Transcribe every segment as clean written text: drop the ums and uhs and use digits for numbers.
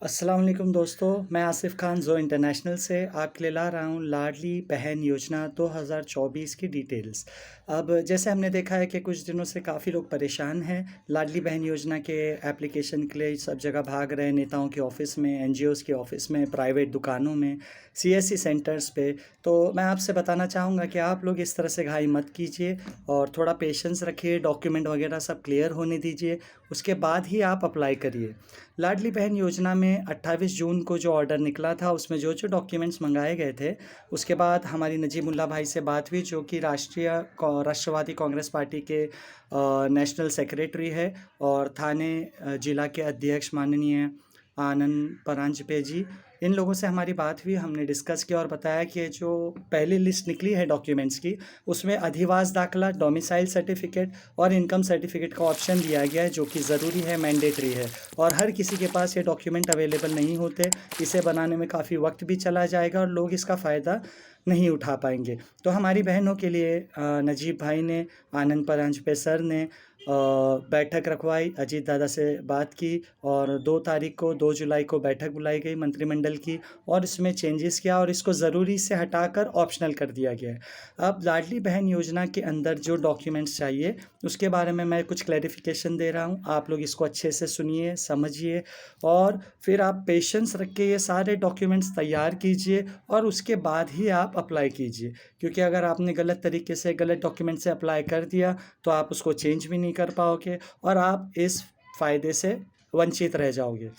अस्सलाम वालेकुम दोस्तों, मैं आसिफ़ खान ज़ो इंटरनेशनल से आपके लिए ला रहा हूँ लाडली बहन योजना 2024 की डिटेल्स। अब जैसे हमने देखा है कि कुछ दिनों से काफ़ी लोग परेशान हैं, लाडली बहन योजना के एप्लीकेशन के लिए सब जगह भाग रहे हैं, नेताओं के ऑफ़िस में, एनजीओज़ के ऑफ़िस में, प्राइवेट दुकानों में, सीएससी सेंटर्स पे। तो मैं आपसे बताना चाहूँगा कि आप लोग इस तरह से घाई मत कीजिए और थोड़ा पेशेंस रखिए, डॉक्यूमेंट वगैरह सब क्लियर होने दीजिए, उसके बाद ही आप अप्लाई करिए। लाडली बहन योजना में 28 जून को जो ऑर्डर निकला था उसमें जो डॉक्यूमेंट्स मंगाए गए थे, उसके बाद हमारी नजीमुल्लाह भाई से बात हुई जो कि राष्ट्रवादी कांग्रेस पार्टी के नेशनल सेक्रेटरी है और थाने जिला के अध्यक्ष माननीय आनंद परांजपे जी। इन लोगों से हमारी बात हुई, हमने डिस्कस किया और बताया कि जो पहली लिस्ट निकली है डॉक्यूमेंट्स की, उसमें अधिवास दाखला, डोमिसाइल सर्टिफिकेट और इनकम सर्टिफिकेट का ऑप्शन दिया गया है जो कि ज़रूरी है, मैंडेटरी है और हर किसी के पास ये डॉक्यूमेंट अवेलेबल नहीं होते। इसे बनाने में काफ़ी वक्त भी चला जाएगा और लोग इसका फ़ायदा नहीं उठा पाएंगे। तो हमारी बहनों के लिए नजीब भाई ने, आनंद परांजपे सर ने बैठक रखवाई, अजीत दादा से बात की और 2 तारीख को 2 जुलाई को बैठक बुलाई गई मंत्रिमंडल की और इसमें चेंजेस किया और इसको ज़रूरी से हटाकर ऑप्शनल कर दिया गया है। अब लाडली बहन योजना के अंदर जो डॉक्यूमेंट्स चाहिए उसके बारे में मैं कुछ क्लैरिफिकेशन दे रहा हूँ, आप लोग इसको अच्छे से सुनिए, समझिए और फिर आप पेशेंस रख के ये सारे डॉक्यूमेंट्स तैयार कीजिए और उसके बाद ही आप अप्लाई कीजिए। क्योंकि अगर आपने गलत तरीके से गलत डॉक्यूमेंट से अप्लाई कर दिया तो आप उसको चेंज भी नहीं कर पाओगे और आप इस फ़ायदे से वंचित रह जाओगे।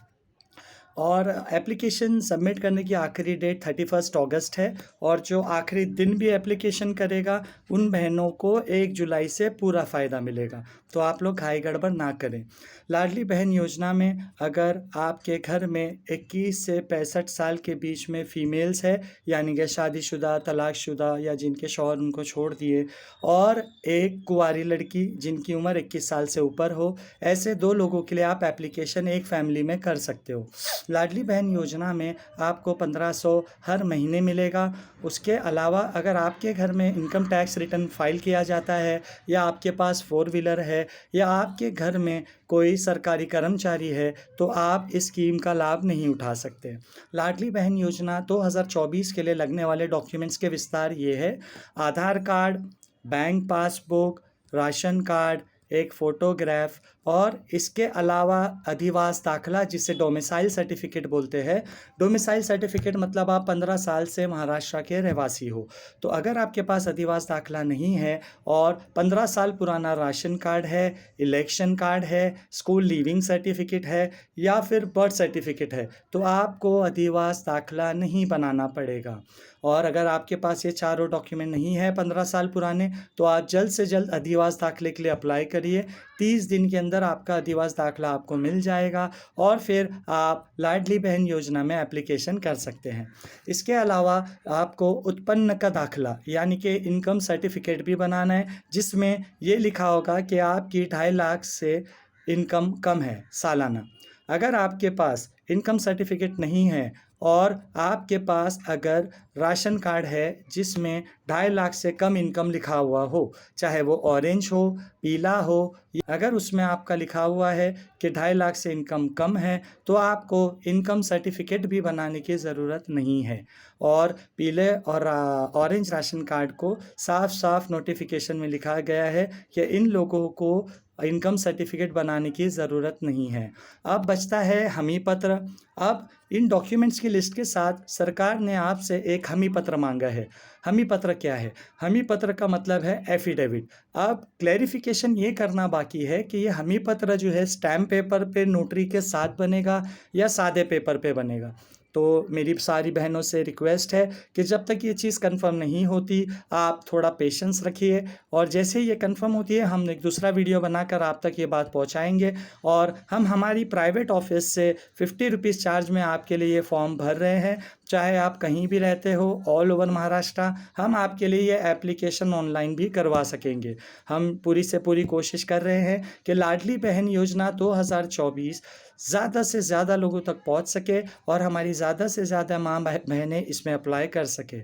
और एप्लीकेशन सबमिट करने की आखिरी डेट 31 अगस्त है और जो आखिरी दिन भी एप्लीकेशन करेगा उन बहनों को 1 जुलाई से पूरा फ़ायदा मिलेगा। तो आप लोग घाई गड़बड़ ना करें। लाडली बहन योजना में अगर आपके घर में 21 से 65 साल के बीच में फ़ीमेल्स है, यानी कि शादीशुदा, तलाकशुदा या जिनके शौहर उनको छोड़ दिए और एक कुंवारी लड़की जिनकी उम्र 21 साल से ऊपर हो, ऐसे 2 लोगों के लिए आप एप्लीकेशन एक फैमिली में कर सकते हो। लाडली बहन योजना में आपको 1500 हर महीने मिलेगा। उसके अलावा अगर आपके घर में इनकम टैक्स रिटर्न फाइल किया जाता है या आपके पास 4 व्हीलर है या आपके घर में कोई सरकारी कर्मचारी है तो आप इस स्कीम का लाभ नहीं उठा सकते। लाडली बहन योजना 2024 के लिए लगने वाले डॉक्यूमेंट्स के विस्तार ये है: Aadhaar card, bank passbook, ration card, एक फ़ोटोग्राफ और इसके अलावा अधिवास दाखला जिसे डोमिसाइल सर्टिफिकेट बोलते हैं। डोमिसाइल सर्टिफिकेट मतलब आप 15 साल से महाराष्ट्र के रहवासी हो। तो अगर आपके पास अधिवास दाखला नहीं है और 15 साल पुराना राशन कार्ड है, इलेक्शन कार्ड है, स्कूल लीविंग सर्टिफिकेट है या फिर बर्थ सर्टिफिकेट है तो आपको अधिवास दाखला नहीं बनाना पड़ेगा। और अगर आपके पास ये चारों डॉक्यूमेंट नहीं है 15 साल पुराने तो आप जल्द से जल्द अधिवास दाखले के लिए अप्लाई करिए। 30 दिन के अंदर आपका अधिवास दाखला आपको मिल जाएगा और फिर आप लाडली बहन योजना में एप्लीकेशन कर सकते हैं। इसके अलावा आपको उत्पन्न का दाखला यानी कि इनकम सर्टिफिकेट भी बनाना है जिसमें ये लिखा होगा कि आपकी 2.5 लाख से इनकम कम है सालाना। अगर आपके पास इनकम सर्टिफिकेट नहीं है और आपके पास अगर राशन कार्ड है जिसमें 2.5 लाख से कम इनकम लिखा हुआ हो, चाहे वो ऑरेंज हो, पीला हो, अगर उसमें आपका लिखा हुआ है कि 2.5 लाख से इनकम कम है तो आपको इनकम सर्टिफिकेट भी बनाने की ज़रूरत नहीं है। और पीले और ऑरेंज राशन कार्ड को साफ साफ नोटिफिकेशन में लिखा गया है कि इन लोगों को इनकम सर्टिफिकेट बनाने की ज़रूरत नहीं है। अब बचता है हमी पत्र। अब इन डॉक्यूमेंट्स की लिस्ट के साथ सरकार ने आपसे एक हमी पत्र मांगा है। हमी पत्र क्या है? हमी पत्र का मतलब है एफिडेविट। अब क्लैरिफिकेशन ये करना बाकी है कि ये हमी पत्र जो है स्टैम्प पेपर पे नोटरी के साथ बनेगा या सादे पेपर पे बनेगा। तो मेरी सारी बहनों से रिक्वेस्ट है कि जब तक ये चीज़ कंफर्म नहीं होती आप थोड़ा पेशेंस रखिए और जैसे ही ये कंफर्म होती है हम एक दूसरा वीडियो बनाकर आप तक ये बात पहुंचाएंगे और हम हमारी प्राइवेट ऑफिस से 50 रुपीज़ चार्ज में आपके लिए ये फॉर्म भर रहे हैं। चाहे आप कहीं भी रहते हो ऑल ओवर महाराष्ट्र, हम आपके लिए ये एप्लीकेशन ऑनलाइन भी करवा सकेंगे। हम पूरी से पूरी कोशिश कर रहे हैं कि लाडली बहन योजना 2024 ज़्यादा से ज़्यादा लोगों तक पहुंच सके और हमारी ज़्यादा से ज़्यादा माँ बहनें इसमें अप्लाई कर सके।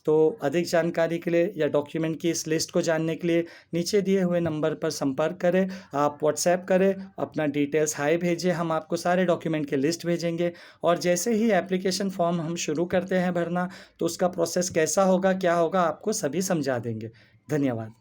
तो अधिक जानकारी के लिए या डॉक्यूमेंट की इस लिस्ट को जानने के लिए नीचे दिए हुए नंबर पर संपर्क करें। आप व्हाट्सएप करें, अपना डिटेल्स हाय भेजिए, हम आपको सारे डॉक्यूमेंट की लिस्ट भेजेंगे। और जैसे ही एप्लीकेशन फॉर्म हम शुरू करते हैं भरना, तो उसका प्रोसेस कैसा होगा, क्या होगा, आपको सभी समझा देंगे। धन्यवाद।